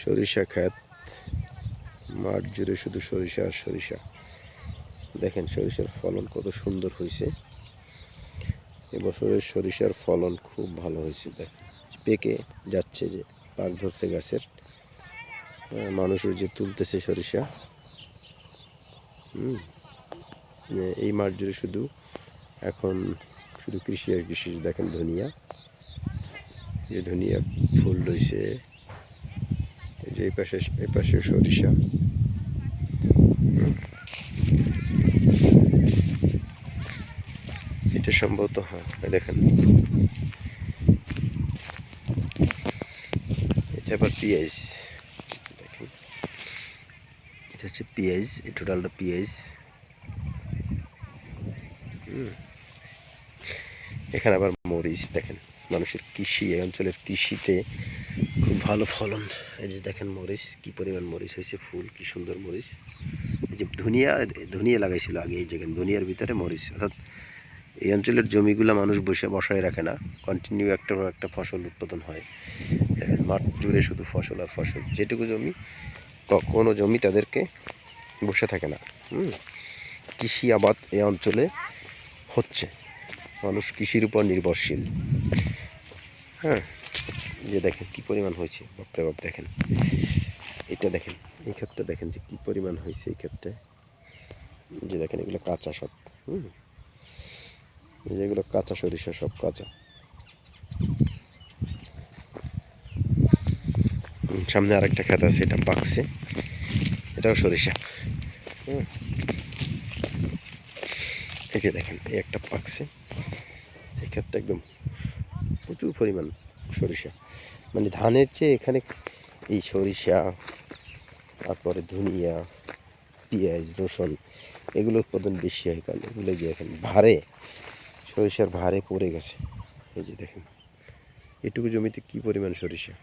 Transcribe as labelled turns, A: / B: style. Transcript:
A: সরিষা ক্ষেত, মাঠ জুড়ে শুধু সরিষা আর সরিষা। দেখেন সরিষার ফলন কত সুন্দর হয়েছে। এবছরের সরিষার ফলন খুব ভালো হয়েছে। দেখেন পেকে যাচ্ছে, যে পাক ধরছে গাছের। মানুষের যে তুলতেছে সরিষা। এই মাঠ জুড়ে শুধু এখন শুধু কৃষি আর কৃষি। দেখেন ধনিয়া, যে ধনিয়া ফুল রয়েছে, এই যে এই পাশে সরিষা। এটা সম্ভবত, হ্যাঁ দেখেন, এটা আবার পেঁয়াজ। দেখেন এটা হচ্ছে পেঁয়াজ, এই টোটালটা পেঁয়াজ। এখানে আবার মরিচ। দেখেন মানুষের কৃষি, এই অঞ্চলের কৃষিতে খুব ভালো ফলন। এই যে দেখেন মরিচ, কি পরিমাণ মরিচ হয়েছে, ফুল কি সুন্দর মরিচ। এই যে ধনিয়া লাগাইছিল আগে, এই জায়গায় ধনিয়ার ভিতরে মরিচ। অর্থাৎ এই অঞ্চলের জমিগুলো মানুষ বসায় রাখে না, কন্টিনিউ একটা একটা ফসল উৎপাদন হয়। দেখেন মাঠ জুড়ে শুধু ফসল আর ফসল। যেটুকু জমি, কোনো জমি তাদেরকে বসে থাকে না। কৃষি আবাদ এই অঞ্চলে হচ্ছে, মানুষ কৃষির উপর নির্ভরশীল। হ্যাঁ, যে দেখেন কি পরিমাণ হয়েছে, বাপরে বাপ। দেখেন এটা, দেখেন এই ক্ষেতটা, দেখেন যে কি পরিমাণ হয়েছে এই ক্ষেতটা। যে দেখেন এগুলো কাঁচা সব। যেগুলো কাঁচা সরিষা, সব কাঁচা। সামনে আরেকটা ক্ষেত আছে, এটা পাকছে, এটাও সরিষা। এই যে দেখেন এই একটা পাকছে, এই ক্ষেতটা একদম প্রচুর পরিমাণ সরিষা। মানে ধানের চেয়ে এখানে এই সরিষা, তারপরে ধনিয়া, পেঁয়াজ, রসুন, এগুলো উৎপাদন বেশি হয়। কারণ এগুলো যে এখন ভারে, সরিষার ভারে পড়ে গেছে। এই যে দেখেন এটুকু জমিতে কি পরিমাণ সরিষা।